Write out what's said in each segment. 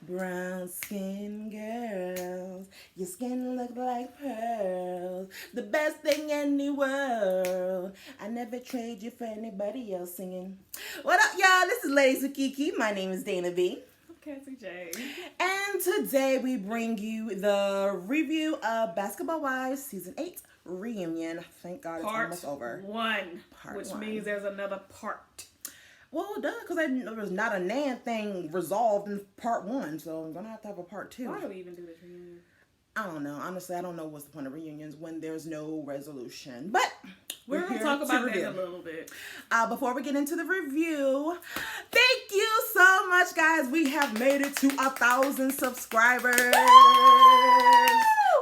Brown skin girls, your skin look like pearls. The best thing in the world. I never trade you for anybody else singing. What up, y'all? This is Ladies with KeKe. My name is Dana B. Cassie J. And today we bring you the review of Basketball Wives Season 8 Reunion. Thank God it's almost over. Part 1. Means there's another part. Well, duh, because there was not a Nan thing resolved in part 1, so I'm going to have a part 2. Why do we even do this reunion? I don't know. Honestly, I don't know what's the point of reunions when there's no resolution. But we're going to talk about that a little bit. Before we get into the review, thank you so much, guys. We have made it to 1,000 subscribers. Woo!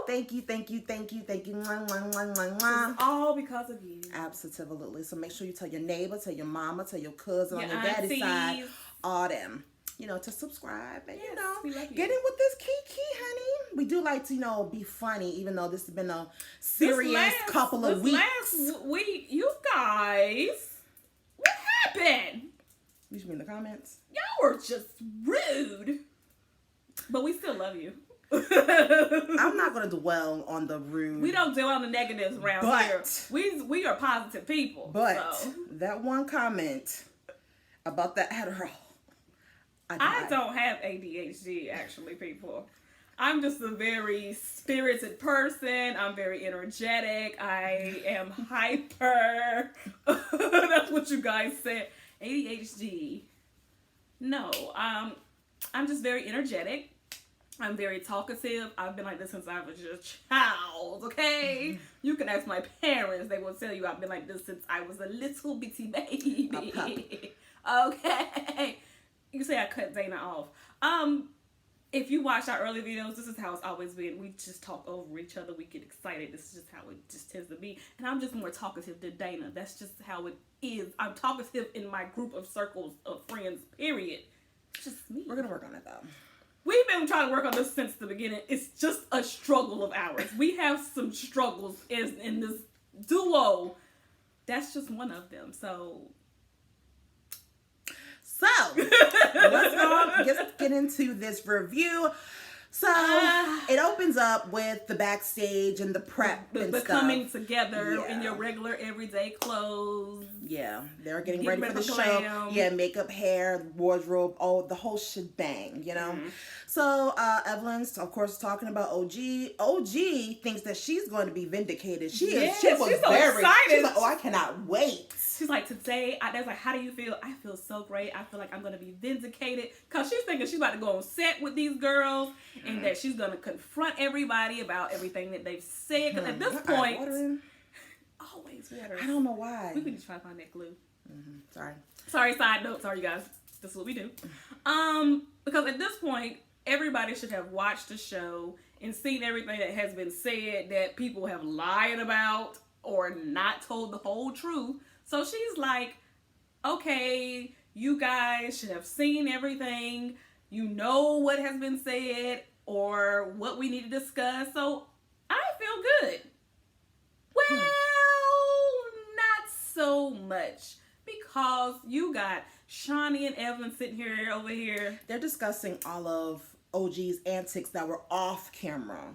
Thank you. Mwah, mwah, mwah, mwah, mwah. It's all because of you. Absolutely. So make sure you tell your neighbor, tell your mama, tell your cousin on your aunties. daddy's side, all them. To subscribe and, we love you. Get in with this KeKe, honey. We do like to, be funny, even though this has been a serious couple of weeks. Last week, you guys, what happened? You mean the comments? Y'all were just rude. But we still love you. I'm not going to dwell on the rude. We don't dwell on the negatives around here. We are positive people. But that one comment about that Adderall. I don't have ADHD, actually, people. I'm just a very spirited person. I'm very energetic. I am hyper. That's what you guys said. ADHD. No, I'm just very energetic. I'm very talkative. I've been like this since I was just a child, okay? You can ask my parents. They will tell you I've been like this since I was a little bitty baby. Okay. You say I cut Dana off. If you watch our early videos, this is how it's always been. We just talk over each other. We get excited. This is just how it just tends to be. And I'm just more talkative than Dana. That's just how it is. I'm talkative in my group of circles of friends, period. It's just me. We're going to work on it, though. We've been trying to work on this since the beginning. It's just a struggle of ours. We have some struggles in this duo. That's just one of them. So let's get into this review. So it opens up with the backstage and the prep and the stuff. Coming together in your regular everyday clothes. Yeah, they're getting ready for the show. Glam. Yeah, makeup, hair, wardrobe, the whole shebang, Mm-hmm. So Evelyn's, of course, talking about OG. OG thinks that she's going to be vindicated. She was she's so excited. She's like, I cannot wait. She's like, today, I was like, how do you feel? I feel so great. I feel like I'm going to be vindicated. Because she's thinking she's about to go on set with these girls and that she's going to confront everybody about everything that they've said. Because at this point, always water. I don't know why. We can just try to find that glue. Sorry, side note. Sorry, you guys. This is what we do. Because at this point, everybody should have watched the show and seen everything that has been said that people have lied about or not told the whole truth. So she's like, okay, you guys should have seen everything. You know what has been said or what we need to discuss. So I feel good. Well, not so much. Because you got Shawnee and Evelyn sitting here over here. They're discussing all of OG's antics that were off camera.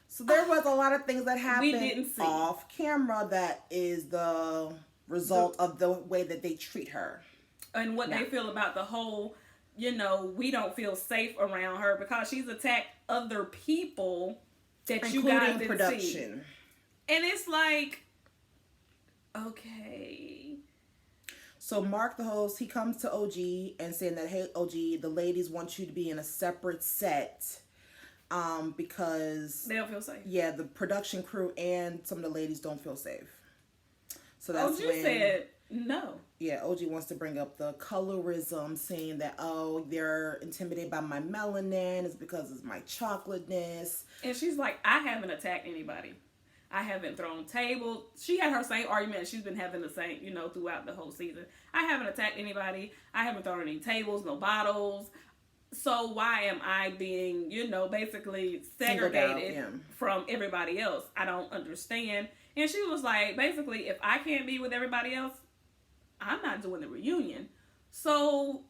So there was a lot of things that happened we didn't see off camera that is the result of the way that they treat her. And what they feel about the whole, we don't feel safe around her because she's attacked other people that you guys didn't production. See. And it's like, okay. So Mark, the host, he comes to OG and saying that, hey, OG, the ladies want you to be in a separate set because they don't feel safe. Yeah, the production crew and some of the ladies don't feel safe. So that's OG said no. Yeah, OG wants to bring up the colorism, saying that, they're intimidated by my melanin. It's because it's my chocolateness. And she's like, I haven't attacked anybody. I haven't thrown tables. She had her same argument. She's been having the same, throughout the whole season. I haven't attacked anybody. I haven't thrown any tables, no bottles. So why am I being, basically segregated from everybody else? I don't understand. And she was like, basically, if I can't be with everybody else, I'm not doing the reunion. So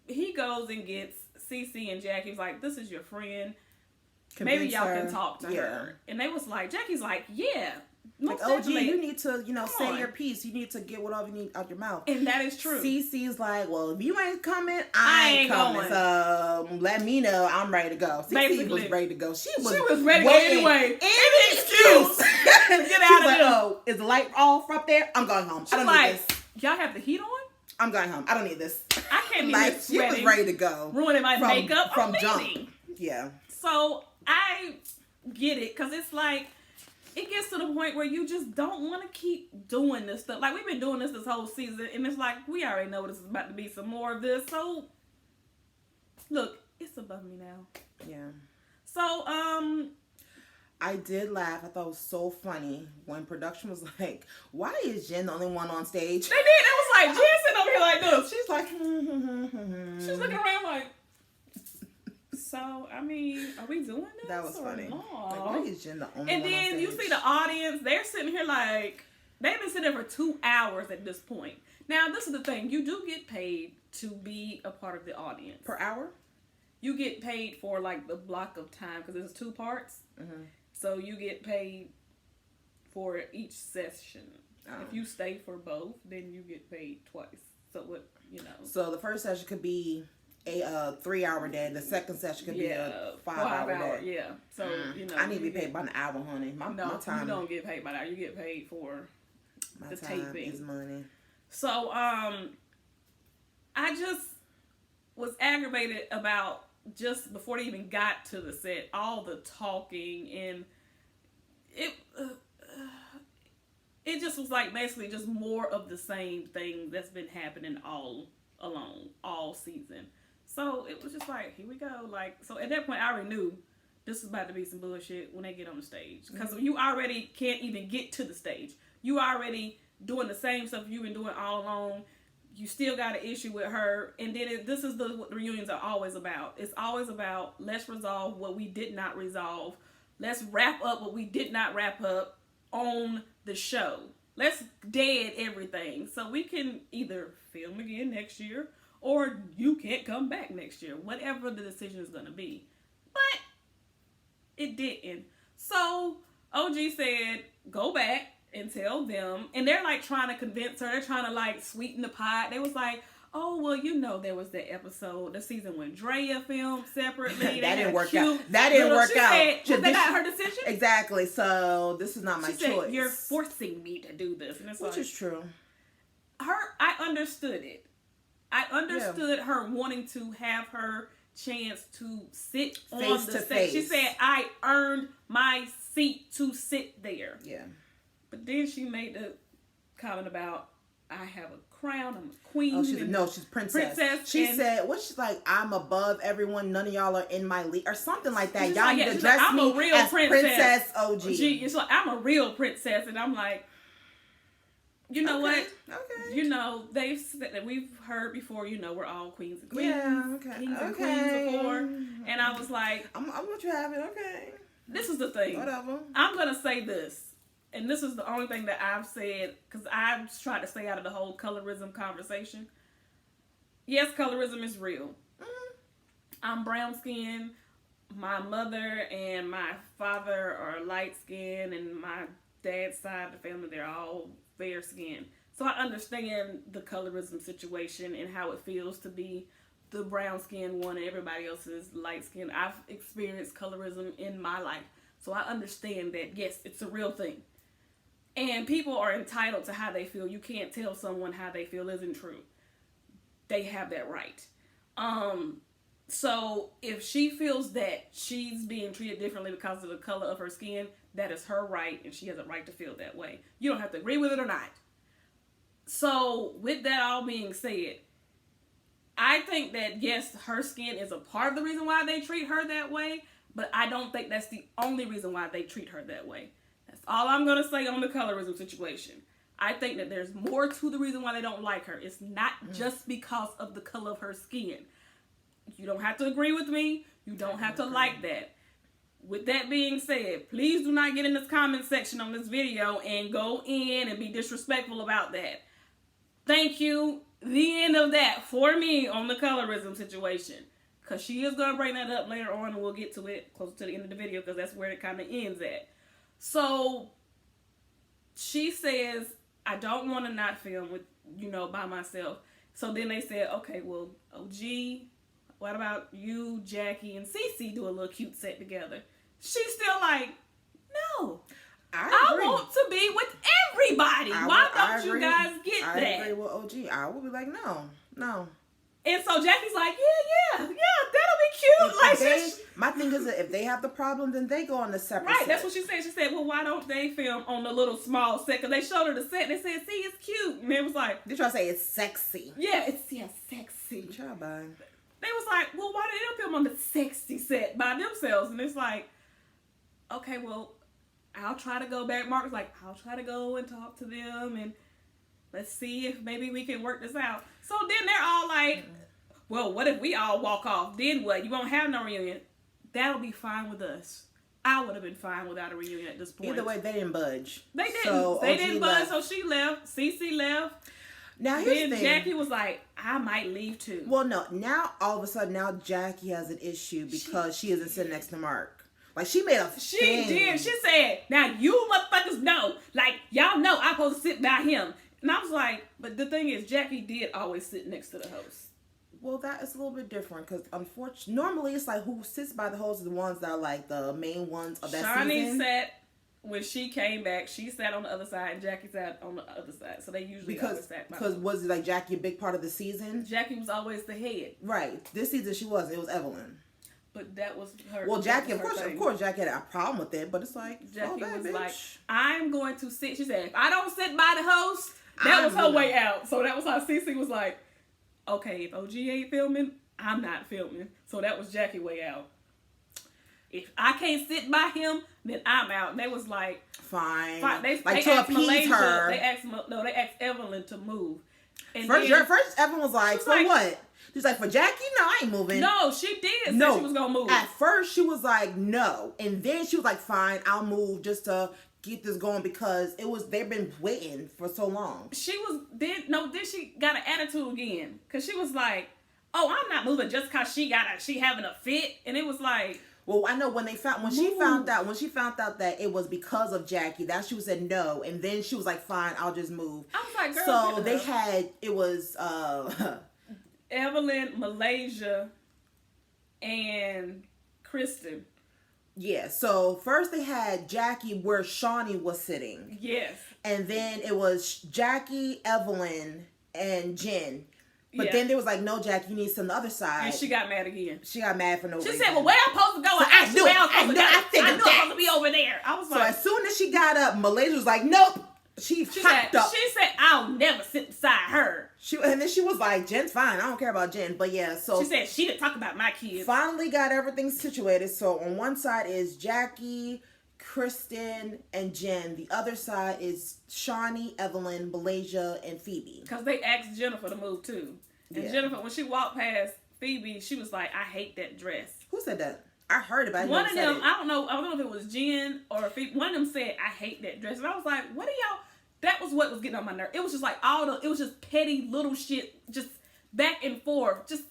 he goes and gets CeCe and Jackie was like, this is your friend. Convince maybe y'all her. can talk to her. And they was like, Jackie's like, yeah. Like, OG, you need to, say your piece. You need to get whatever you need out your mouth. And that is true. CeCe's like, well, if you ain't coming, I ain't coming. Going. So let me know I'm ready to go. CeCe was ready to go. She was ready to go anyway. Any excuse to get out of here. Oh, is the light off up there? I'm going home. I don't need this. Y'all have the heat on? I'm going home. I don't need this. I can't be like, she was ready to go. Ruining my makeup from jump. Yeah. So I get it, because it's like, it gets to the point where you just don't want to keep doing this stuff. Like, we've been doing this whole season, and it's like, we already know this is about to be some more of this. So, look, it's above me now. Yeah. So, I did laugh. I thought it was so funny when production was like, why is Jen the only one on stage? They did. It was like, Jen sitting over here like this. She's like, she's looking around like, so, I mean, are we doing this? That was funny. No? Like, why is Jen the only and one on then stage? you see the audience, they're sitting here like, they've been sitting there for 2 hours at this point. Now, this is the thing. You do get paid to be a part of the audience. Per hour? You get paid for, like, the block of time, because there's 2 parts. Mm-hmm. So, you get paid for each session. Oh. If you stay for both, then you get paid twice. So, what, So, the first session could be a 3-hour day. The second session could be a 5-hour day. Yeah. So, I need to be paid by an hour, honey. My time. You don't get paid by that. You get paid for the taping. Is money. So, I just was aggravated about, just before they even got to the set, all the talking, and it just was like basically just more of the same thing that's been happening all along, all season. So it was just like, here we go. Like, so at that point, I already knew this was about to be some bullshit when they get on the stage. Because you already can't even get to the stage. You already doing the same stuff you've been doing all along. You still got an issue with her. And then this is what the reunions are always about. It's always about, let's resolve what we did not resolve. Let's wrap up what we did not wrap up on the show. Let's dead everything. So we can either film again next year, or you can't come back next year. Whatever the decision is going to be. But it didn't. So OG said, go back and tell them. And they're like trying to convince her. They're trying to like sweeten the pot. They was like, oh, well, there was that episode, the season when Drea filmed separately. That didn't work out. That didn't work out. Was that not her decision? Exactly. So this is not my choice. Said, you're forcing me to do this. And it's which is true. I understood it. I understood her wanting to have her chance to sit on the stage. She said, I earned my seat to sit there. Yeah. But then she made the comment about, I have a crown, I'm a queen. Oh, she's princess. She said, she's like, I'm above everyone, none of y'all are in my league, or something like that. Y'all need to dress me as Princess OG. It's like, I'm a real princess, and I'm like, you know what? Okay. They've said that we've heard before, we're all queens and queens. Yeah, okay. Kings and queens before. And I was like, I'm gonna let you have it, okay. This is the thing. Whatever. I'm gonna say this. And this is the only thing that I've said, because I've tried to stay out of the whole colorism conversation. Yes, colorism is real. Mm-hmm. I'm brown skinned. My mother and my father are light skinned, and my dad's side of the family, they're all fair skinned. So I understand the colorism situation and how it feels to be the brown skinned one and everybody else is light skinned. I've experienced colorism in my life. So I understand that, yes, it's a real thing. And people are entitled to how they feel. You can't tell someone how they feel isn't true. They have that right. So if she feels that she's being treated differently because of the color of her skin, that is her right, and she has a right to feel that way. You don't have to agree with it or not. So with that all being said, I think that, yes, her skin is a part of the reason why they treat her that way, but I don't think that's the only reason why they treat her that way. That's all I'm going to say on the colorism situation. I think that there's more to the reason why they don't like her. It's not just because of the color of her skin. You don't have to agree with me. You don't have to like that. With that being said, please do not get in this comment section on this video and go in and be disrespectful about that. Thank you. The end of that for me on the colorism situation. because she is going to bring that up later on, and we'll get to it closer to the end of the video, because that's where it kind of ends at. So, she says, I don't want to not film with, by myself. So then they said, okay, well, OG, what about you, Jackie, and Cece do a little cute set together? She's still like, no. I want to be with everybody. Why don't you guys get that? I agree with OG. I would be like, no. And so Jackie's like, yeah, that'll be cute. My thing is that if they have the problem, then they go on the separate Right, set. that's what she said. She said, well, why don't they film on the little small set? Because they showed her the set. They said, see, it's cute. And they was like... They try to say it's sexy. Yeah, it's sexy. Try by. They was like, well, why did they film on the sexy set by themselves? And it's like, okay, well, I'll try to go back. Mark was like, I'll try to go and talk to them and let's see if maybe we can work this out. So then they're all like, well, what if we all walk off? Then what? You won't have no reunion. That'll be fine with us. I would have been fine without a reunion at this point. Either way, they didn't budge. They didn't. So they didn't budge, so she left. Cece left. Now here's then the thing. Jackie was like, I might leave too. Well, no. Now, all of a sudden, now Jackie has an issue because she isn't sitting next to Mark. Like, she made a She did. She said, now you motherfuckers know. Like, y'all know I'm supposed to sit by him. And I was like, but the thing is, Jackie did always sit next to the host. Well, that is a little bit different because, unfortunately, normally it's like who sits by the host are the ones that are like the main ones of that Shawnee season. sat, when she came back, she sat on the other side and Jackie sat on the other side. So they usually always sat by. Because was like Jackie a big part of the season? Jackie was always the head. Right. This season she wasn't. It was Evelyn. But that was her. Well, Jackie, of course, Jackie had a problem with it, but it's like Jackie was bitch. like, I'm going to sit. She said, if I don't sit by the host, that was her way out. So that was how Cece was like, okay, if OG ain't filming, I'm not filming. So that was Jackie's way out. If I can't sit by him, then I'm out. And they was like, fine. They like to to appease her. They asked Evelyn to move. And first Evelyn was like, for like, what? She's like, for Jackie? No, I ain't moving. No, she did say she was going to move. At first, she was like, no. And then she was like, fine, I'll move just to get this going because they've been waiting for so long. Then she got an attitude again. Because she was like, oh, I'm not moving just because she having a fit. And it was like... Well, I know when she found out that it was because of Jackie, that she said no, and then she was like, fine, I'll just move. I was like, girl. So it was Evelyn, Malaysia, and Kristen. Yeah, so first they had Jackie where Shawnee was sitting. Yes. And then it was Jackie, Evelyn, and Jen. But then there was like, no, Jackie, you need to sit on the other side. And she got mad again. She got mad for no reason. She said, well, where I'm supposed to go? So I knew I'm supposed to be over there. I was like... So as soon as she got up, Malaysia was like, nope. She hopped up. She said, I'll never sit beside her. And then she was like, Jen's fine. I don't care about Jen. But yeah, so... She said she didn't talk about my kids. Finally got everything situated. So on one side is Jackie, Kristen, and Jen. The other side is Shawnee, Evelyn, Malaysia, and Phoebe. Because they asked Jennifer to move too. And Jennifer, when she walked past Phoebe, she was like, I hate that dress. Who said that? I heard about it. One of them, I don't know if it was Jen or Phoebe. One of them said, I hate that dress. And I was like, what are y'all... That was what was getting on my nerve. It was just like it was just petty little shit, just back and forth. Just,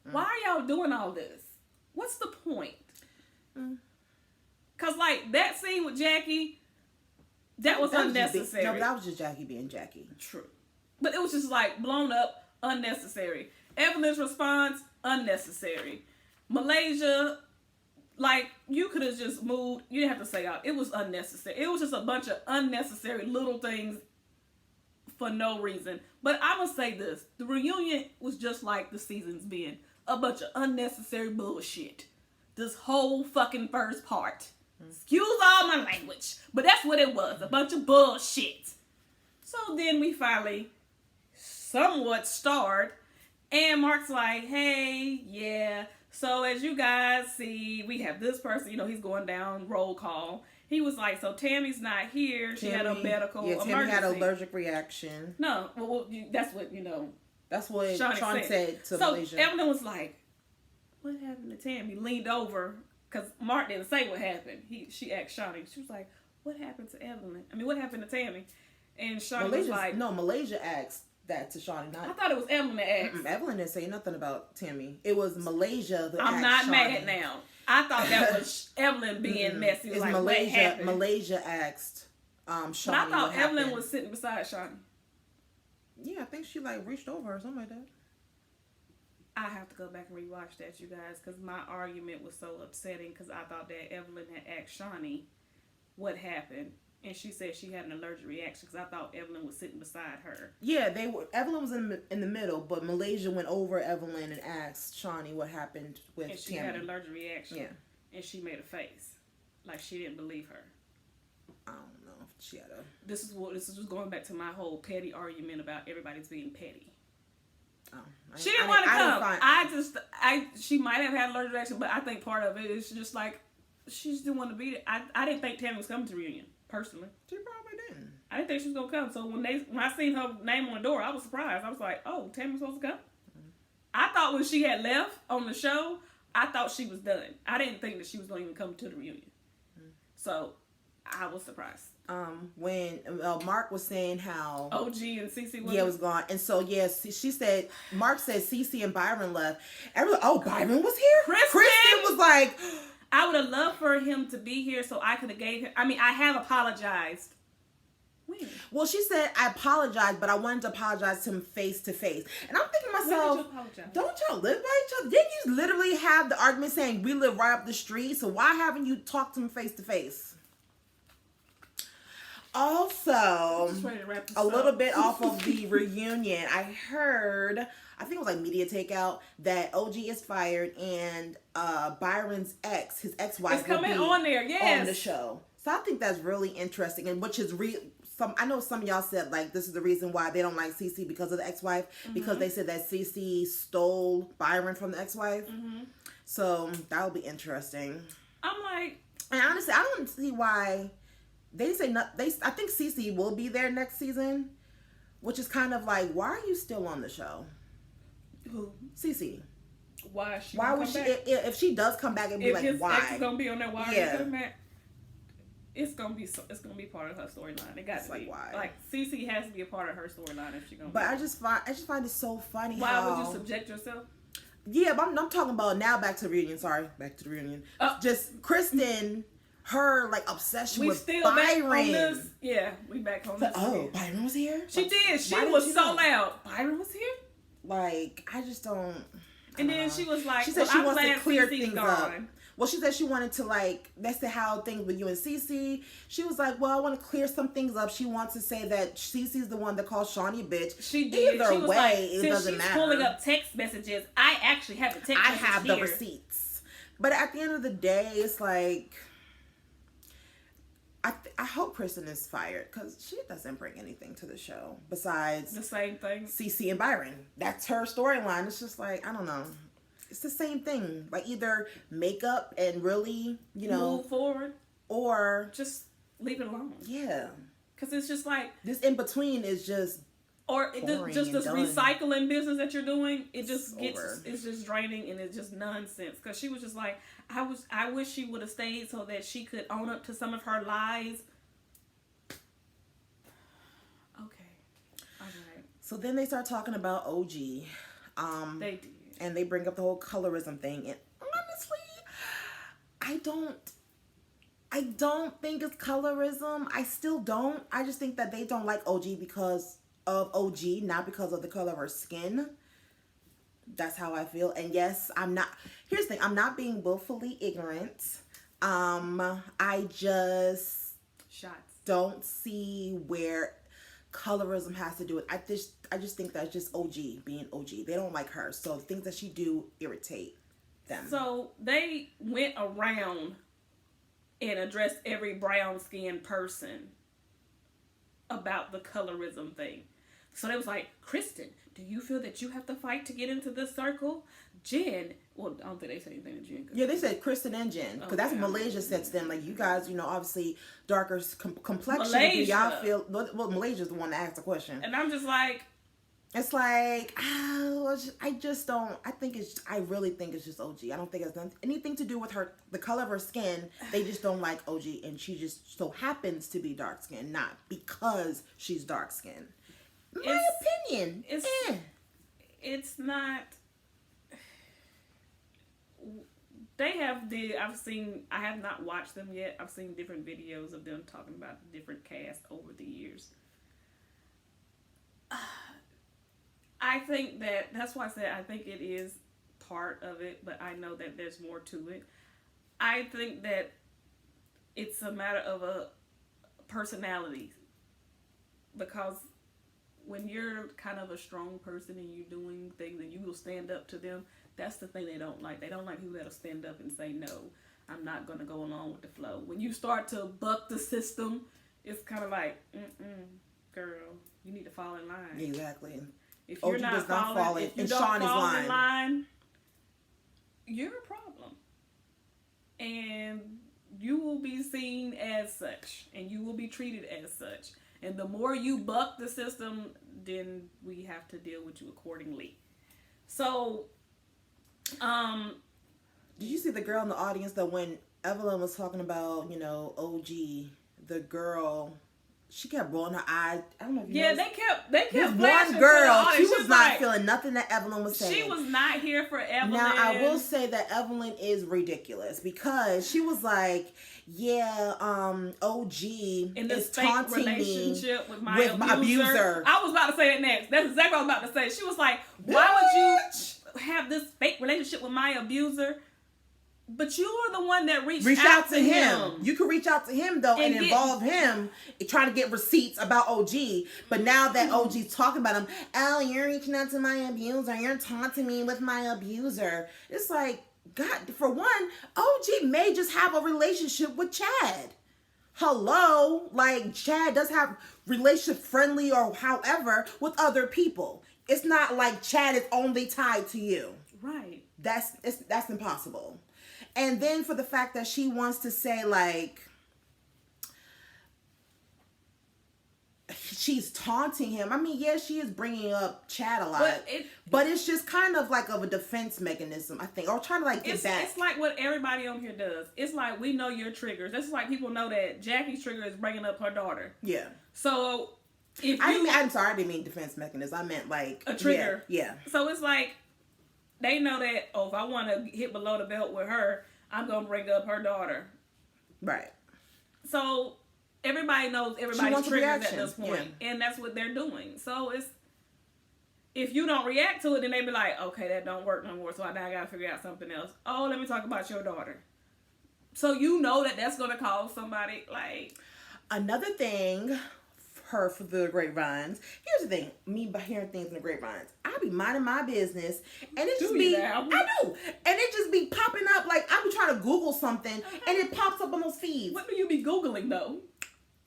why are y'all doing all this? What's the point? Because, like, that scene with Jackie, that was unnecessary. No, that was just Jackie being Jackie. True. But it was just, like, blown up, unnecessary. Evelyn's response, unnecessary. Malaysia... Like, you could have just moved. You didn't have to say out. It was unnecessary. It was just a bunch of unnecessary little things for no reason. But I'm going to say this. The reunion was just like the season's been. A bunch of unnecessary bullshit. This whole fucking first part. Excuse all my language. But that's what it was. A bunch of bullshit. So then we finally somewhat starred. And Mark's like, hey, yeah... So as you guys see, we have this person, he's going down roll call. He was like, so Tammy's not here. She had a medical emergency. Tammy had an allergic reaction. No, well, that's what, That's what Sean said to Malaysia. So Evelyn was like, what happened to Tammy? Leaned over, because Mark didn't say what happened. She asked Shawnee. She was like, what happened to Evelyn? What happened to Tammy? And Shawnee was like... No, Malaysia asked that to Shawnee. I thought it was Evelyn that asked. Evelyn didn't say nothing about Tammy. It was Malaysia that I'm asked not Shawnee. mad now. I thought that was Evelyn being messy. It's like, Malaysia. what happened? Malaysia asked Shawnee. But I thought what Evelyn happened. was sitting beside Shawnee. Yeah, I think she like reached over or something like that. I have to go back and rewatch that, you guys, because my argument was so upsetting because I thought that Evelyn had asked Shawnee what happened. And she said she had an allergic reaction because I thought Evelyn was sitting beside her. Yeah, they were. Evelyn was in the middle, but Malaysia went over Evelyn and asked Shawnee what happened with And she Tammy. had an allergic reaction. Yeah. And she made a face. Like she didn't believe her. I don't know if she had a... This is just going back to my whole petty argument about everybody's being petty. Oh, She didn't want to come. She might have had an allergic reaction, but I think part of it is just like, she just didn't want to be there. I didn't think Tammy was coming to the reunion. Personally, She probably didn't. I didn't think she was gonna come. So when I seen her name on the door, I was surprised. I was like, "Oh, Tammy's supposed to come." I thought when she had left on the show, I thought she was done. I didn't think that she was going to even come to the reunion. So I was surprised. When Mark was saying how OG and CeCe was gone, and so yes, she said Mark said CeCe and Byron left. Everyone, oh, Byron was here. Kristen was like, I would have loved for him to be here so I could have gave him. I mean, I have apologized. When? Well, she said, I apologize, but I wanted to apologize to him face to face. And I'm thinking to myself, When did you apologize? don't y'all live by each other? Didn't you literally have the argument saying we live right up the street? So why haven't you talked to him face to face? Also, a little bit off of the reunion, I heard, I think it was like Media Takeout, that OG is fired and Byron's his ex-wife, is coming on there, yes, on the show. So I think that's really interesting, and which is I know some of y'all said like this is the reason why they don't like CeCe because of the ex-wife, because they said that CeCe stole Byron from the ex-wife. So that'll be interesting. I'm like, and honestly, I don't see why they say not. I think CeCe will be there next season, which is kind of like, why are you still on the show? who? CeCe. Why is she? Why would she? If she does come back, and be if like, his why? ex is gonna be on there, why are you coming back? It's gonna be part of her storyline. It got to be. Why? Like CeCe has to be a part of her storyline if she's gonna. But I just find it so funny. Why how, would you subject yourself? Yeah, but I'm talking about now. Back to the reunion. Sorry, back to the reunion. Just Kristen, her like obsession we with still Byron. back on this. Yeah, we back on this. Oh, Byron was here. She did. She was so loud. Byron was here. Like I just don't. And then she was like, she said she wants to clear CeCe's things up. Well, she said she wanted to like, that's how things with you and CeCe. She was like, well, I want to clear some things up. She wants to say that CeCe's the one that called Shawnee a bitch. She did. Either she was way, like, it doesn't she's matter. Pulling up text messages. I actually have the text messages. I have the receipts. But at the end of the day, it's like, I hope Kristen is fired because she doesn't bring anything to the show besides the same thing. CeCe and Byron. That's her storyline. It's just like, I don't know. It's the same thing. Like either make up and really, move forward, or just leave it alone. Yeah, because it's just like this in between is just just this recycling business that you're doing. It just over. It's just draining and it's just nonsense. Because she was just like, I wish she would have stayed so that she could own up to some of her lies. Okay, all right. So then they start talking about OG. They did. And they bring up the whole colorism thing. And honestly, I don't think it's colorism. I still don't. I just think that they don't like OG because of OG, not because of the color of her skin. That's how I feel. And yes, here's the thing. I'm not being willfully ignorant. I just don't see where colorism has to do with it. I just think that's just OG being OG. They don't like her, so things that she do irritate them. So they went around and addressed every brown skinned person about the colorism thing. So they was like, Kristen, do you feel that you have to fight to get into this circle? Jen, well, I don't think they said anything to Jen. Yeah, they said Kristen and Jen. Because that's what Malaysia said to them. Like, you guys, obviously darker complexion. Malaysia. Do y'all feel... Well, Malaysia's the one that asked the question. And I'm just like... It's like, I just don't... I really think it's just OG. I don't think it's anything to do with the color of her skin. They just don't like OG. And she just so happens to be dark skinned. Not because she's dark skinned. My opinion. It's not. I have not watched them yet. I've seen different videos of them talking about the different casts over the years. I think that's why I said I think it is part of it, but I know that there's more to it. I think that it's a matter of a personality, because when you're kind of a strong person and you're doing things and you will stand up to them, that's the thing they don't like. They don't like people that'll stand up and say, no, I'm not going to go along with the flow. When you start to buck the system, it's kind of like, girl, you need to fall in line. Exactly. If you're not falling in line, you're a problem. And you will be seen as such, and you will be treated as such. And the more you buck the system, then we have to deal with you accordingly. So, did you see the girl in the audience that when Evelyn was talking about, OG, the girl, she kept rolling her eyes. I don't know if you know. They kept one girl, she was not feeling nothing that Evelyn was saying. She was not here for Evelyn. Now, I will say that Evelyn is ridiculous because she was like, OG in this is taunting relationship me with my abuser. I was about to say that next. That's exactly what I was about to say. She was like, why would you have this fake relationship with my abuser? But you are the one that reached out to him. You could reach out to him, though, and involve him in trying to get receipts about OG. But now that OG's talking about him, oh, you're reaching out to my abuser. You're taunting me with my abuser. It's like, God, for one, OG may just have a relationship with Chad. Hello? Like, Chad does have relationship friendly or however with other people. It's not like Chad is only tied to you. Right. That's impossible. And then for the fact that she wants to say, like, she's taunting him. I mean, yeah, she is bringing up Chad a lot. But it's just kind of like of a defense mechanism, I think. Or trying to, like, get back. It's like what everybody on here does. It's like we know your triggers. It's like people know that Jackie's trigger is bringing up her daughter. Yeah. So, I'm sorry, I didn't mean defense mechanism. I meant, like... a trigger. Yeah. So, it's like... They know that, if I want to hit below the belt with her, I'm going to bring up her daughter. Right. So, everybody knows everybody's triggers at this point. Yeah. And that's what they're doing. So, if you don't react to it, then they be like, okay, that don't work no more, so now I got to figure out something else. Oh, let me talk about your daughter. So, you know that's going to cause somebody, like... Another thing... her for the grapevines. Here's the thing, me by hearing things in the grapevines, I be minding my business and it just I do, and it just be popping up. Like I be trying to Google something and it pops up on those feeds. What do you be Googling though?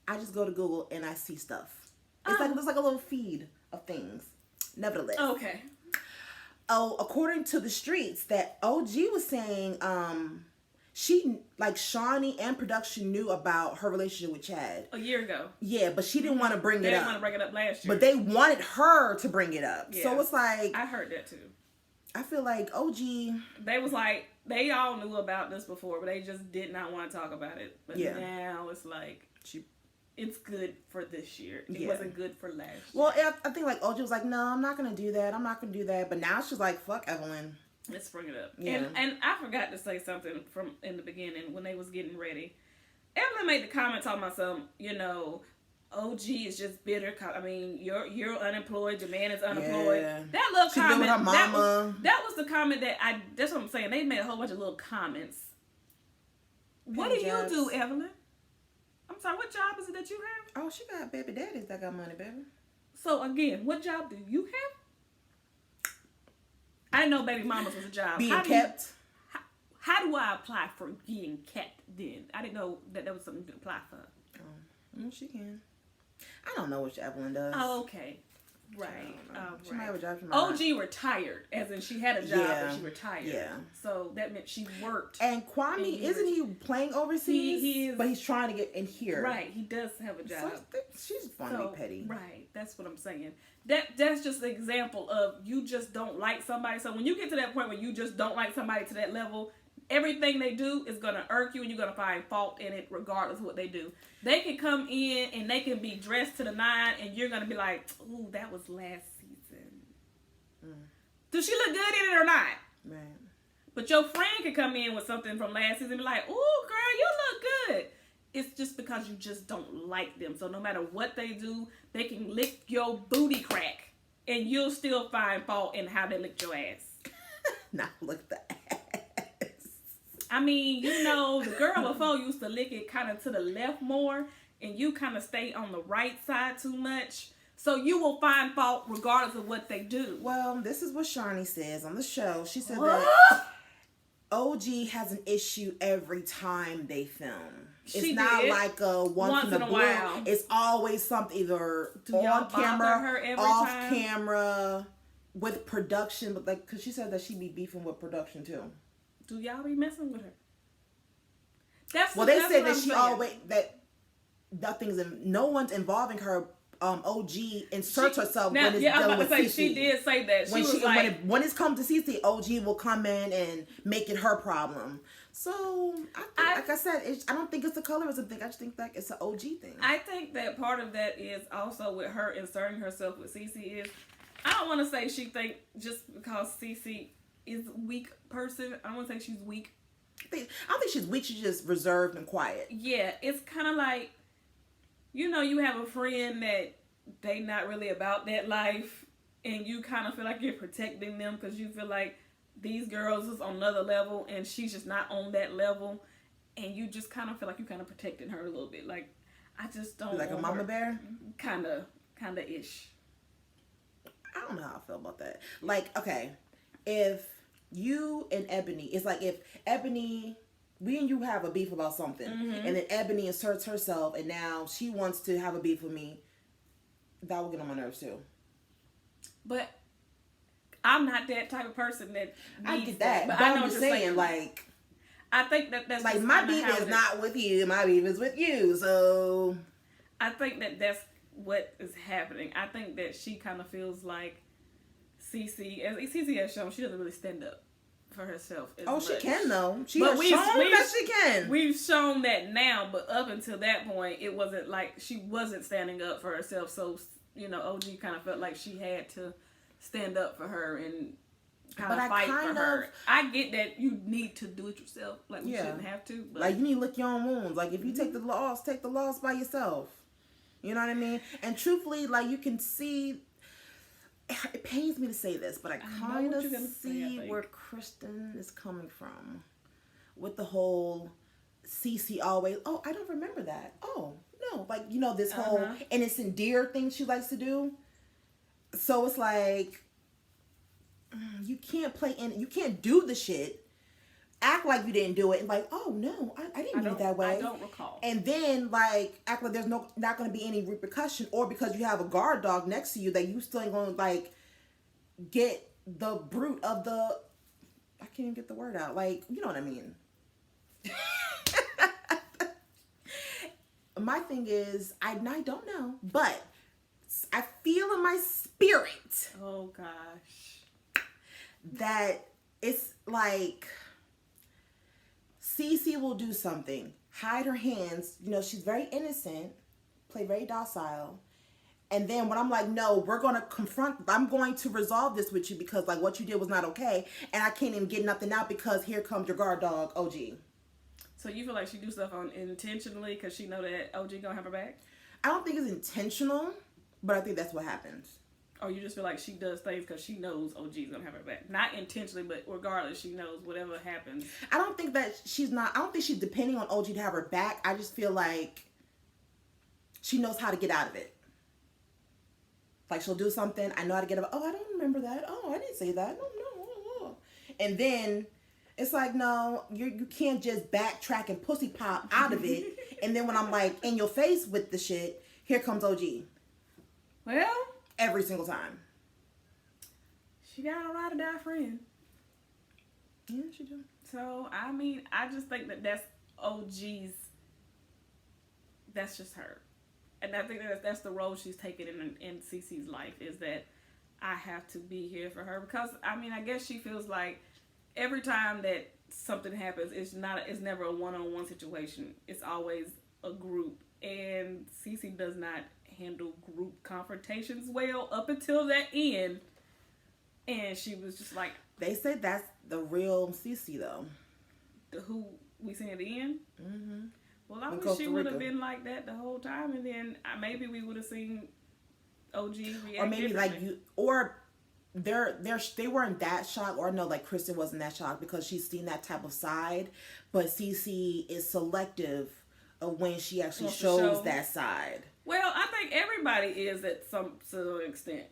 I just go to Google and I see stuff. It's like there's like a little feed of things. Nevertheless, okay. Oh, according to the streets, that OG was saying, she, like, Shawnee and production knew about her relationship with Chad a year ago. Yeah, but she didn't want to bring it up. They didn't want to bring it up last year. But they wanted her to bring it up. Yeah. So it's like... I heard that too. I feel like OG... They was like, they all knew about this before, but they just did not want to talk about it. But now it's like, it's good for this year. It wasn't good for last year. Well, I think like OG was like, no, I'm not going to do that. I'm not going to do that. But now she's like, fuck Evelyn. Let's bring it up. Yeah. And I forgot to say something from in the beginning when they was getting ready. Evelyn made the comment talking about OG is just bitter. I mean, you're unemployed. Your man is unemployed. Yeah. That little comment. With her mama. That was the comment that's what I'm saying. They made a whole bunch of little comments. What do you do, Evelyn? I'm sorry, what job is it that you have? Oh, she got baby daddies that got money, baby. So again, what job do you have? I didn't know baby mamas was a job. Being kept. How do I apply for being kept then? I didn't know that was something to apply for. Oh, she can. I don't know what Evelyn does. Oh, okay. Right. She might have a job. OG retired, as in she had a job and she retired. Yeah. So that meant she worked. And Kwame, isn't he playing overseas? He is. But he's trying to get in here. Right. He does have a job. So she's fun to be petty. Right. That's what I'm saying. That's just an example of you just don't like somebody. So when you get to that point where you just don't like somebody to that level, everything they do is going to irk you and you're going to find fault in it regardless of what they do. They can come in and they can be dressed to the nine and you're going to be like, ooh, that was last season. Does she look good in it or not? Right. But your friend could come in with something from last season and be like, ooh, girl, you look good. It's just because you just don't like them. So no matter what they do, they can lick your booty crack and you'll still find fault in how they licked your ass. Not lick the ass. I mean, you know, the girl before used to lick it kind of to the left more, and you kind of stay on the right side too much. So you will find fault regardless of what they do. Well, this is what Shawnee says on the show. She said that OG has an issue every time they film. It's not like a once in a while. It's always something either on camera, off camera, with production. But like, cause she said that she be beefing with production too. Do y'all be messing with her? That's well, they said that she always that no one's involving her. OG inserts herself when it's dealing with CeCe. She did say that. When it's come to CeCe, OG will come in and make it her problem. So, like I said, I don't think it's a colorism thing. I just think that it's an OG thing. I think that part of that is also with her inserting herself with CeCe is, I don't want to say she think just because CeCe is a weak person. I don't want to say she's weak. I don't think she's weak. She's just reserved and quiet. Yeah, it's kind of like, you know, you have a friend that they not really about that life, and you kind of feel like you're protecting them because you feel like these girls is on another level and she's just not on that level, and you just kind of feel like you kind of protecting her a little bit. Like, I just don't like a mama bear, kind of ish. I don't know how I feel about that. Like, okay, if you and Ebony, it's like if Ebony, we and you have a beef about something, and then Ebony asserts herself, and now she wants to have a beef with me, that will get on my nerves too. But I'm not that type of person that I get that. But I know what you're saying. Like, I think that's like my beef is not with you. My beef is with you. So I think that's what is happening. I think that she kind of feels like CeCe, as CeCe has shown, she doesn't really stand up for herself. She can though. She has shown that she can. We've shown that now, but up until that point, it wasn't like she wasn't standing up for herself. So, you know, OG kind of felt like she had to stand up for her and kind of fight for her. I get that you need to do it yourself. Like, we shouldn't have to. But like, you need to lick your own wounds. Like, if you take the loss by yourself. You know what I mean? And truthfully, like, you can see, it pains me to say this, but I kind of see where Kristen is coming from with the whole CeCe always, I don't remember that. Oh, no. Like, you know, this whole innocent dear thing she likes to do. So it's like, you can't you can't do the shit, act like you didn't do it, and like, oh no, I didn't do it that way. I don't recall. And then like act like there's not going to be any repercussion, or because you have a guard dog next to you that you still ain't going to like get the brute of the, I can't even get the word out. Like, you know what I mean. My thing is, I don't know, but I feel in my spirit. Oh gosh. That it's like CeCe will do something, hide her hands. You know, she's very innocent, play very docile. And then when I'm like, no, we're going to I'm going to resolve this with you because like what you did was not okay. And I can't even get nothing out because here comes your guard dog, OG. So you feel like she do stuff intentionally because she know that OG going to have her back? I don't think it's intentional, but I think that's what happens. Or you just feel like she does things because she knows OG's going to have her back. Not intentionally, but regardless, she knows whatever happens. I don't think she's depending on OG to have her back. I just feel like she knows how to get out of it. Like, she'll do something, I know how to get out of it. Oh, I don't remember that. Oh, I didn't say that. No. And then it's like, no, you can't just backtrack and pussy pop out of it. And then when I'm like in your face with the shit, here comes OG. Well, every single time. She got a ride or die friend. Yeah, she do. So, I mean, I just think that's OG's, that's just her. And I think that's the role she's taking in CeCe's life, is that I have to be here for her. Because, I mean, I guess she feels like every time that something happens, it's never a one-on-one situation. It's always a group. And KeKe does not handle group confrontations well up until that end. And she was just like... They said that's the real KeKe, though. Who we seen at the end? Mm-hmm. Well, I wish she would have been like that the whole time, and then maybe we would have seen OG react. Or maybe like you, or they weren't that shocked, or no, like Kristen wasn't that shocked because she's seen that type of side, but KeKe is selective of when she actually shows that side. Well, I think everybody is at some sort of extent.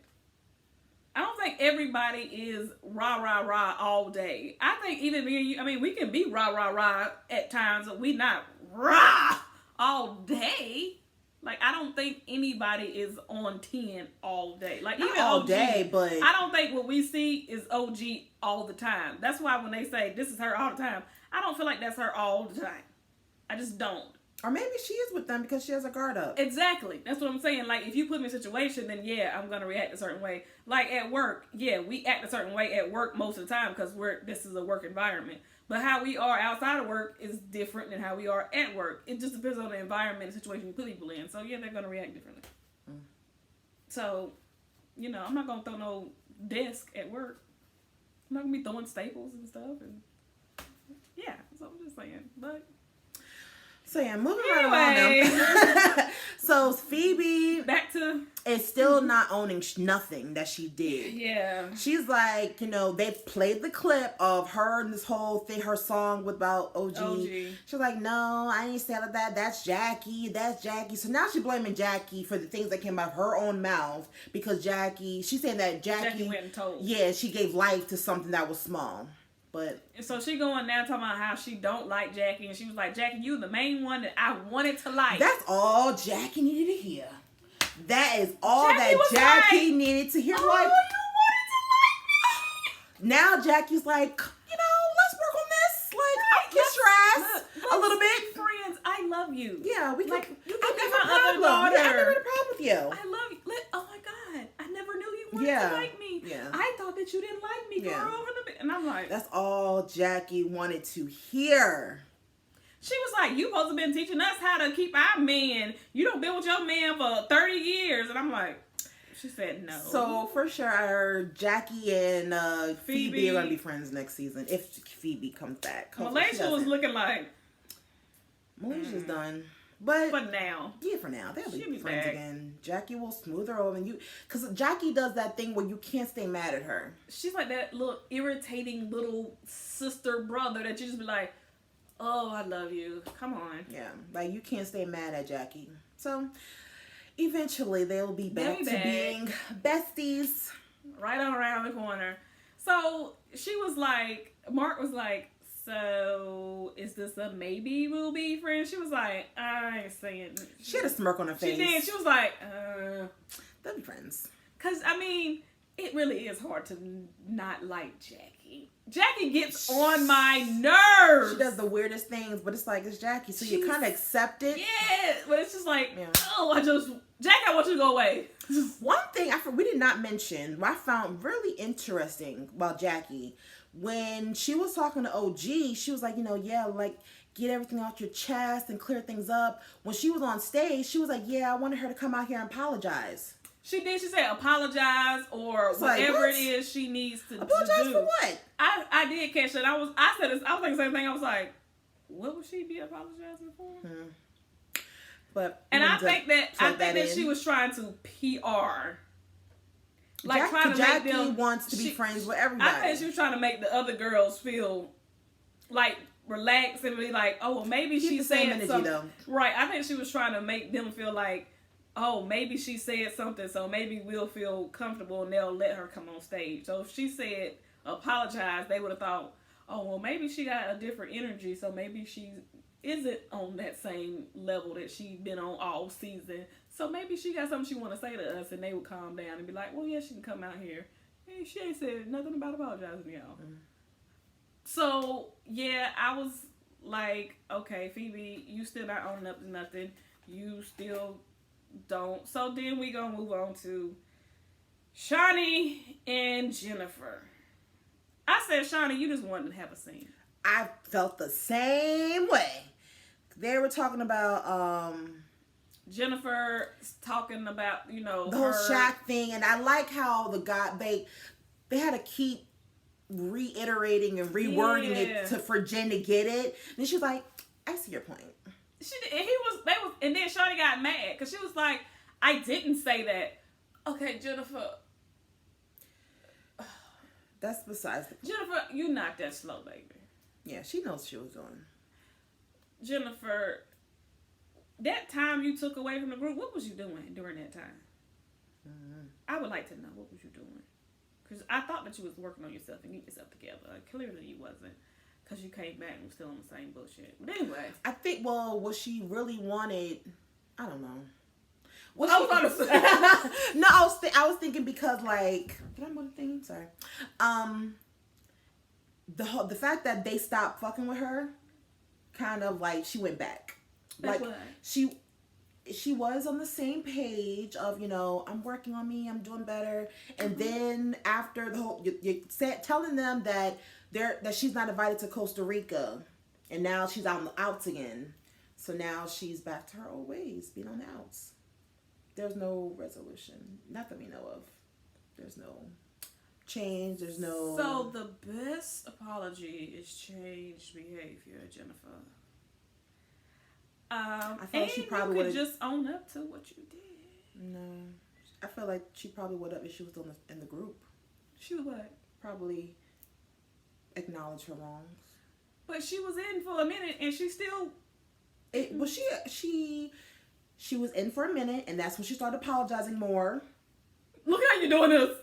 I don't think everybody is rah, rah, rah all day. I think even me and you, I mean, we can be rah, rah, rah at times, but we not rah all day. Like, I don't think anybody is on 10 all day. Like, not even all OG, day, but... I don't think what we see is OG all the time. That's why when they say this is her all the time, I don't feel like that's her all the time. I just don't. Or maybe she is with them because she has a guard up. Exactly. That's what I'm saying. Like, if you put me in a situation, then yeah, I'm going to react a certain way. Like, at work, yeah, we act a certain way at work most of the time because this is a work environment. But how we are outside of work is different than how we are at work. It just depends on the environment and situation you put people in. So, yeah, they're going to react differently. Mm. So, you know, I'm not going to throw no desk at work. I'm not going to be throwing staples and stuff. And yeah, so I'm just saying. But... So yeah, moving right along. So Phoebe back to is still not owning nothing that she did. Yeah, she's like, you know, they played the clip of her and this whole thing, her song about OG. She's like, no, I ain't say like that. That's Jackie. That's Jackie. So now she's blaming Jackie for the things that came out of her own mouth because she's saying that Jackie went and told. Yeah, she gave life to something that was small. But and so she going now talking about how she don't like Jackie, and she was like, Jackie, you the main one that I wanted to like. That's all Jackie needed to hear. That is all Jackie needed to hear. Oh, like, you wanted to like me. Now Jackie's like, you know, let's work on this. Like, I'll kiss your ass a little bit. Friends, I love you. Yeah, we like, can. You I can be never my other daughter. Yeah, I never had a problem with you. I love you. Oh my God, I never knew you wanted to like me. Yeah. I thought that you didn't like me, girl. And I'm like, that's all Jackie wanted to hear. She was like, you supposed to been teaching us how to keep our men. You don't been with your man for 30 years. And I'm like, she said no. So for sure, Jackie and Phoebe are going to be friends next season. If Phoebe comes back. Malaysia was looking like. Malaysia's done. But for now. Yeah, for now. They'll be friends again. Jackie will smooth her over. Because Jackie does that thing where you can't stay mad at her. She's like that little irritating little sister brother that you just be like, oh, I love you. Come on. Yeah. Like, you can't stay mad at Jackie. So, eventually, they'll be back to being besties. Right on around the corner. So, she was like, Mark was like, so, is this a maybe we'll be friends? She was like, I ain't saying. She had a smirk on her face. She did. She was like, they'll be friends. Because, I mean, it really is hard to not like Jackie. Jackie gets on my nerves. She does the weirdest things, but it's like, it's Jackie, so you kind of accept it. Yeah, but it's just like, Jackie, I want you to go away. One thing we did not mention, what I found really interesting about Jackie, when she was talking to OG, she was like, you know, yeah, like, get everything off your chest and clear things up. When she was on stage, she was like, yeah, I wanted her to come out here and apologize. She did. She said apologize or whatever it is she needs to apologize do. For what? I did catch that. I was thinking the same thing. I was like, what would she be apologizing for? But I think that she was trying to PR. Like trying to Jackie make them wants to be friends with everybody. I think she was trying to make the other girls feel like relaxed and be like, oh, well, maybe she said something. Right. I think she was trying to make them feel like, oh, maybe she said something, so maybe we'll feel comfortable and they'll let her come on stage. So if she said apologize, they would have thought, oh, well, maybe she got a different energy, so maybe she isn't on that same level that she's been on all season. So maybe she got something she want to say to us, and they would calm down and be like, well, yeah, she can come out here. Hey, she ain't said nothing about apologizing to y'all. So, yeah, I was like, okay, Phoebe, you still not owning up to nothing. You still don't. So then we gonna move on to Shawnee and Jennifer. I said, Shawnee, you just wanted to have a scene. I felt the same way. They were talking about Jennifer talking about, the whole Shaq thing, and I like how the guy they had to keep reiterating and rewording it for Jen to get it. And she's like, I see your point. And then Shawty got mad because she was like, I didn't say that. Okay, Jennifer. That's besides the point. Jennifer, you not that slow, baby. Yeah, she knows what she was doing. Jennifer, that time you took away from the group, what was you doing during that time? Mm-hmm. I would like to know, what was you doing? Because I thought that you was working on yourself and getting yourself together. Clearly you wasn't. Because you came back and was still on the same bullshit. But anyway. I think, what she really wanted, I don't know. No, I was thinking because, like, did I move the thing? Sorry. The fact that they stopped fucking with her, kind of like she went back. Like what? She was on the same page of, I'm working on me, I'm doing better, and then after the whole, you telling them that she's not invited to Costa Rica, and now she's out on the outs again. So now she's back to her old ways, being on the outs. There's no resolution. Not that we know of. There's no change. There's no... So the best apology is changed behavior, Jennifer. I feel like she probably would just own up to what you did. No. I feel like she probably would have if she was in the group. She would what? Probably acknowledge her wrongs. But she was in for a minute and she still... She was in for a minute, and that's when she started apologizing more. Look how you doing this.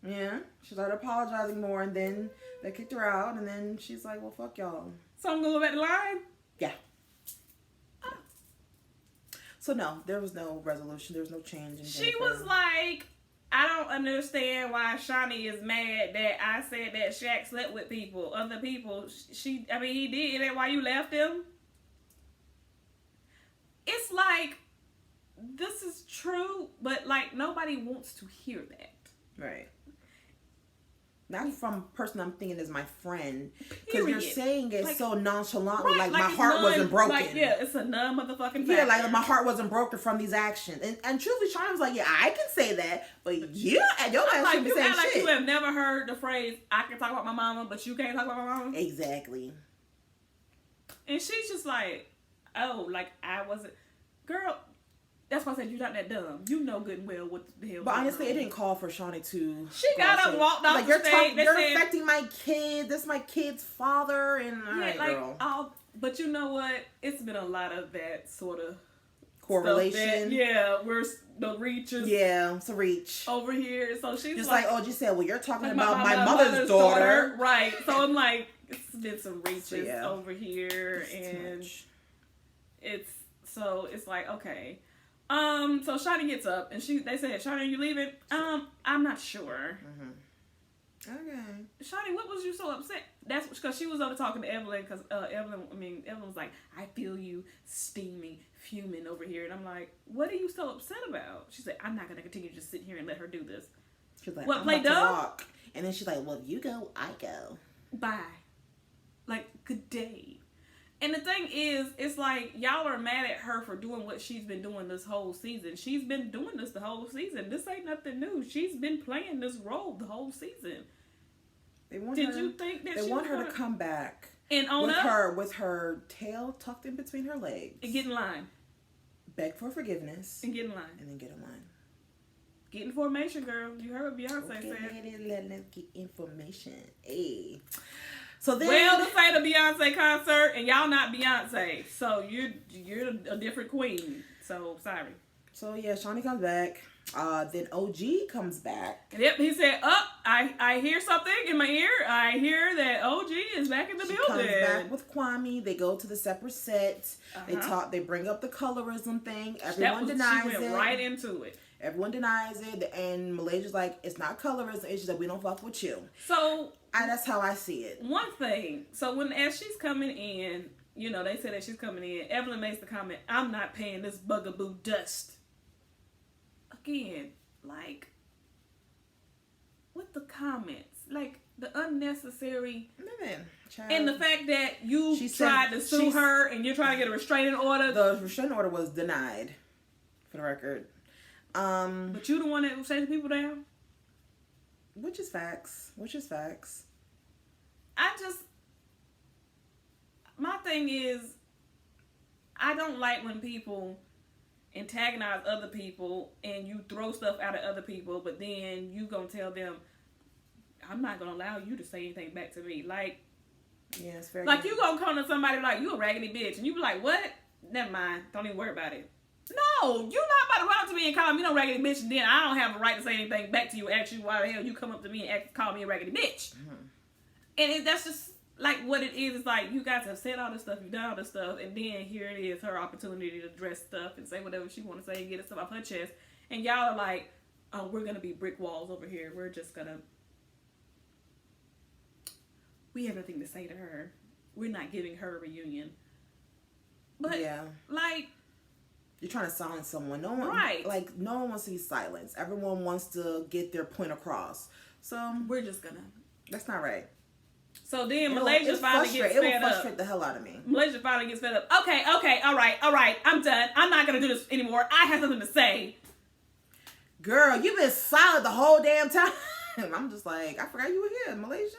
Yeah, she started apologizing more, and then they kicked her out, and then she's like, well, fuck y'all. So I'm going to go back to line? Yeah. Oh. So no, there was no resolution. There was no change. She was like, I don't understand why Shawnee is mad that I said that Shaq slept with other people. He did that while you left him. It's like, this is true, but like nobody wants to hear that. Right. Not from a person I'm thinking is my friend. Because you're saying it like, so nonchalantly, right, like my heart wasn't broken. Like, yeah, it's a non motherfucking fact. Yeah, like my heart wasn't broken from these actions. And truthfully, Sean was like, yeah, I can say that, but you and your ass shouldn't be saying shit. Like you have never heard the phrase, I can talk about my mama, but you can't talk about my mama. Exactly. And she's just like, oh, like I wasn't... Girl, that's why I said you're not that dumb. You know good and well what the hell. But honestly, it didn't call for Shawnee to... She got up and walked off the stage. You're affecting my kid. This is my kid's father. And girl. But you know what? It's been a lot of that sort of... correlation. We're the reaches. Yeah, it's a reach. Over here. So she's just like OG said, well, you're talking about my mother's daughter. Right. So I'm like, it's been some reaches over here. And it's... So it's like, okay. So Shawty gets up and they said, Shawty, are you leaving? I'm not sure. Mm-hmm. Okay. Shawty, what was you so upset? That's because she was over talking to Evelyn because Evelyn was like, I feel you steaming, fuming over here. And I'm like, what are you so upset about? She said, I'm not going to continue to just sit here and let her do this. She's like, what, play dumb? And then she's like, well, if you go, I go. Bye. Like, good day. And the thing is, it's like, y'all are mad at her for doing what she's been doing this whole season. She's been doing this the whole season. This ain't nothing new. She's been playing this role the whole season. They want her to come back and own with her tail tucked in between her legs. And get in line. Beg for forgiveness. And get in line. And then get in line. Get in formation, girl. You heard what Beyonce said. Let us get information. Hey. So then, this ain't a Beyonce concert, and y'all not Beyonce, so you're a different queen. So sorry. So yeah, Shawnee comes back. Then OG comes back. Yep, he said, I hear something in my ear. I hear that OG is back in the building. Comes back with Kwame. They go to the separate set. They bring up the colorism thing. Everyone denies it. She went right into it. Everyone denies it, and Malaysia's like, it's not colorism. It's just that we don't fuck with you. So that's how I see it. One thing. So as she's coming in, they say that she's coming in. Evelyn makes the comment, I'm not paying this bugaboo dust. Again, like, with the comments, like, the unnecessary, child. and the fact that you tried to sue her and you're trying to get a restraining order. The restraining order was denied, for the record. But you the one that was chasing people down? Which is facts. My thing is, I don't like when people antagonize other people and you throw stuff out at other people, but then you gonna tell them, I'm not gonna allow you to say anything back to me. Like, yeah, it's very like good. You gonna come to somebody like, you a raggedy bitch, and you be like, what? Never mind. Don't even worry about it. No, you're not about to run up to me and call me no raggedy bitch, and then I don't have a right to say anything back to you, ask you why the hell you come up to me and call me a raggedy bitch. Mm-hmm. And that's just like what it is. It's like, you guys have said all this stuff, you've done all this stuff, and then here it is, her opportunity to address stuff and say whatever she want to say and get stuff off her chest. And y'all are like, oh, we're going to be brick walls over here. We're just going to... We have nothing to say to her. We're not giving her a reunion. But, yeah. Like... You're trying to silence someone. No one, right. Like, no one wants to be silenced. Everyone wants to get their point across. So... We're just going to... That's not right. So then Malaysia finally gets fed up. It will frustrate the hell out of me. Malaysia finally gets fed up. Okay, all right. I'm done. I'm not going to do this anymore. I have something to say. Girl, you've been silent the whole damn time. I'm just like, I forgot you were here in Malaysia.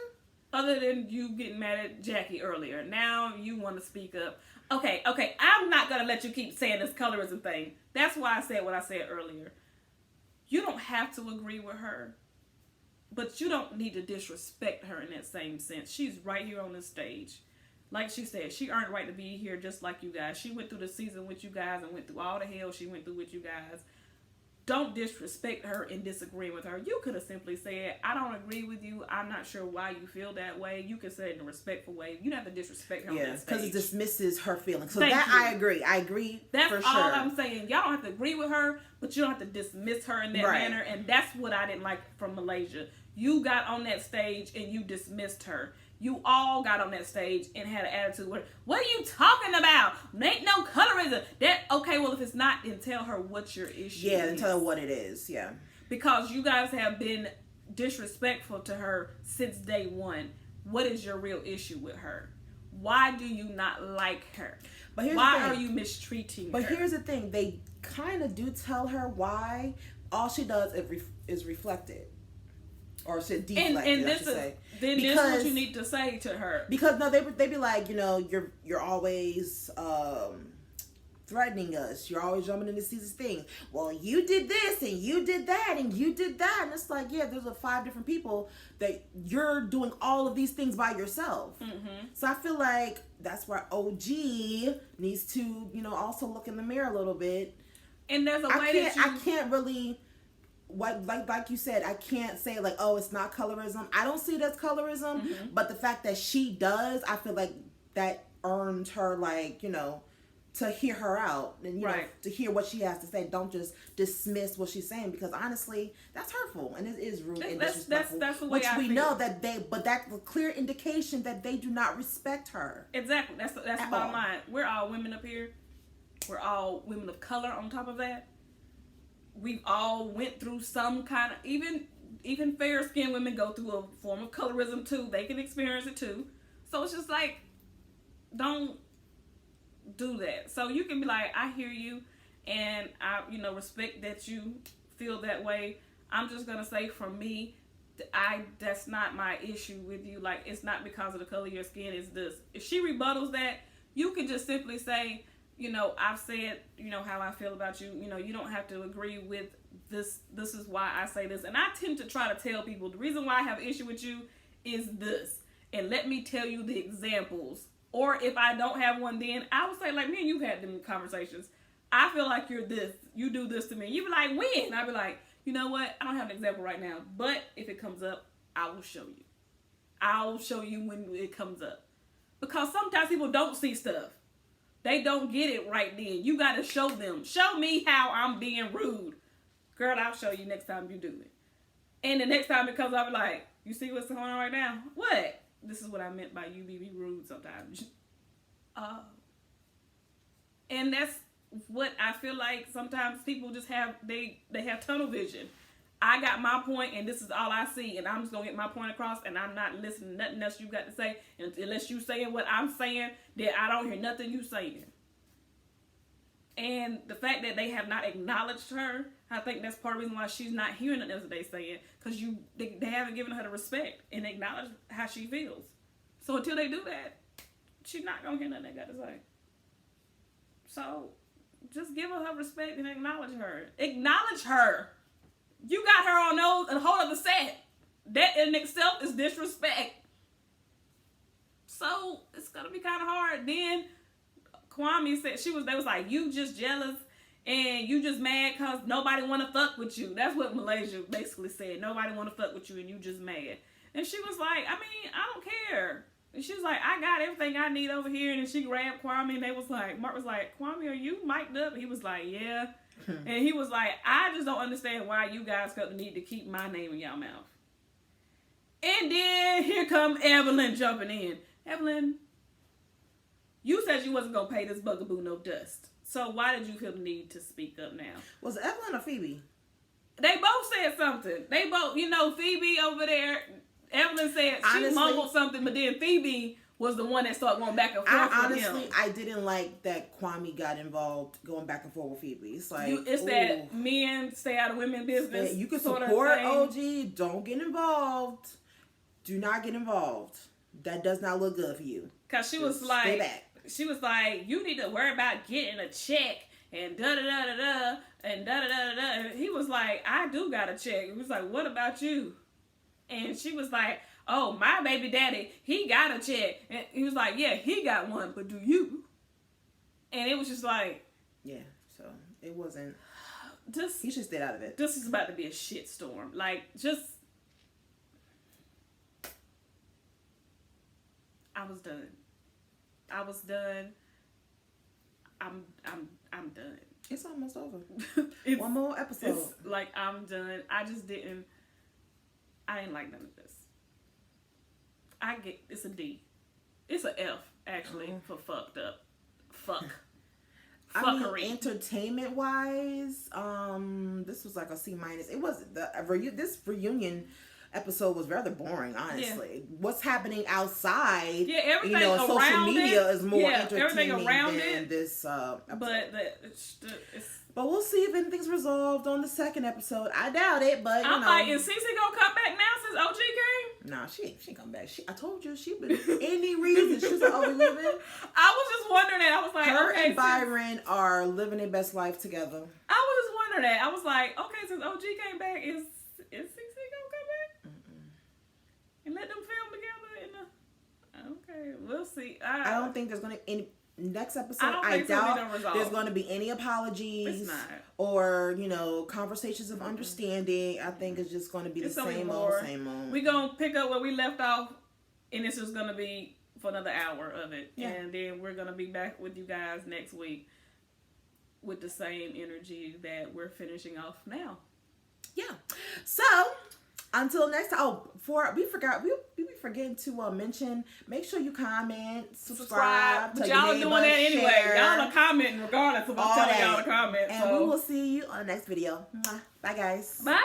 Other than you getting mad at Jackie earlier. Now you want to speak up. Okay. I'm not going to let you keep saying this colorism thing. That's why I said what I said earlier. You don't have to agree with her. But you don't need to disrespect her in that same sense. She's right here on this stage. Like she said, she earned the right to be here just like you guys. She went through the season with you guys and went through all the hell she went through with you guys. Don't disrespect her and disagree with her. You could have simply said, I don't agree with you. I'm not sure why you feel that way. You could say it in a respectful way. You don't have to disrespect her on that stage. Because it dismisses her feelings. So I agree. I agree. That's for all I'm saying. Y'all don't have to agree with her, but you don't have to dismiss her in that manner. And that's what I didn't like from Malaysia. You got on that stage and you dismissed her. You all got on that stage and had an attitude where, what are you talking about? Ain't no colorism. Okay, well, if it's not, then tell her what your issue is. Yeah, then tell her what it is, yeah. Because you guys have been disrespectful to her since day one. What is your real issue with her? Why do you not like her? But why are you mistreating her? But here's the thing. They kind of do tell her why. All she does is reflect it. Or should deflect it, I should say. Then this is what you need to say to her. Because no, they be like, you're always threatening us. You're always jumping into these things. Well, you did this and you did that and you did that, and it's like, yeah, there's 5 different people that you're doing all of these things by yourself. Mm-hmm. So I feel like that's why OG needs to, also look in the mirror a little bit. And there's a way I can't really. Like you said, I can't say like, oh, it's not colorism. I don't see it as colorism, mm-hmm. But the fact that she does, I feel like that earned her, like, to hear her out and to hear what she has to say. Don't just dismiss what she's saying, because honestly, that's hurtful and it is rude and disrespectful. That's the way I feel. Know that but that's a clear indication that they do not respect her. Exactly. That's the bottom line. We're all women up here. We're all women of color on top of that. We've all went through some kind of, even fair-skinned women go through a form of colorism too. They can experience it too. So it's just like, don't do that. So you can be like, I hear you, and I, respect that you feel that way. I'm just gonna say, for me, that's not my issue with you. Like, it's not because of the color of your skin. It's this. If she rebuttals that, you can just simply say, I've said, how I feel about you. You don't have to agree with this. This is why I say this. And I tend to try to tell people, the reason why I have an issue with you is this. And let me tell you the examples. Or if I don't have one, then I would say, like, me and you've had them conversations. I feel like you're this. You do this to me. You be like, when? I be like, you know what? I don't have an example right now. But if it comes up, I will show you. I'll show you when it comes up. Because sometimes people don't see stuff. They don't get it right then. You got to show them. Show me how I'm being rude. Girl, I'll show you next time you do it. And the next time it comes up, like, you see what's going on right now? What? This is what I meant by you be rude sometimes. And that's what I feel like sometimes people just have, they have tunnel vision. I got my point, and this is all I see, and I'm just gonna get my point across, and I'm not listening to nothing else you got to say. And unless you saying what I'm saying, then I don't hear nothing you saying. And the fact that they have not acknowledged her, I think that's part of the reason why she's not hearing nothing else that they saying, because they haven't given her the respect and acknowledge how she feels. So until they do that, she's not gonna hear nothing they got to say. So just give her respect and acknowledge her. Acknowledge her. You got her on those and hold up the set. That in itself is disrespect. So it's gonna be kind of hard. Then Kwame said they was like, you just jealous and you just mad cause nobody wanna fuck with you. That's what Malaysia basically said. Nobody wanna fuck with you and you just mad. And she was like, I mean, I don't care. And she was like, I got everything I need over here. And then she grabbed Kwame and they was like, Mark was like, Kwame, are you mic'd up? He was like, yeah. And he was like, I just don't understand why you guys felt the need to keep my name in your mouth. And then here come Evelyn jumping in. Evelyn, you said you wasn't going to pay this bugaboo no dust. So why did you feel the need to speak up now? Was it Evelyn or Phoebe? They both said something. They both, Phoebe over there, Evelyn said she mumbled something, but then Phoebe was the one that started going back and forth with him. Honestly, I didn't like that Kwame got involved going back and forth with Phoebe. It's like, that men stay out of women's business. You can support OG. Don't get involved. Do not get involved. That does not look good for you. Because she was like, you need to worry about getting a check and da-da-da-da-da and da-da-da-da-da. And he was like, I do got a check. He was like, what about you? And she was like, oh, my baby daddy, he got a check. And he was like, yeah, he got one, but do you? And it was just like... Yeah, so it wasn't... He should stay out of it. This is about to be a shitstorm. Like, just... I was done. I'm done. It's almost over. One more episode. It's like, I'm done. I didn't like none of this. It's a D. It's a F, actually, for fucked up. Fuck. Fuckery. I mean, entertainment-wise, this was like a C-. It was, this reunion episode was rather boring, honestly. Yeah. What's happening outside, everything social around media is more everything entertaining around than this episode. It's But we'll see if anything's resolved on the second episode. I doubt it, but I'm like, is Cece gonna come back now since OG came? Nah, she ain't come back. I told you she been any reason she's overliving. I was just wondering that. I was like, her and Byron are living their best life together. I was just wondering that. I was like, okay, since OG came back, is Cece gonna come back? And let them film together? Okay, we'll see. I don't think there's gonna any. Next episode, I doubt there's going to be any apologies or, conversations of understanding. I think it's just going to be the same old. We're going to pick up where we left off, and it's just going to be for another hour of it. Yeah. And then we're going to be back with you guys next week with the same energy that we're finishing off now. Yeah. So... until next time, we be forgetting to mention, make sure you comment, subscribe. But y'all are doing that anyway. Y'all are commenting regardless of us telling y'all to comment. And we will see you on the next video. Bye, guys. Bye.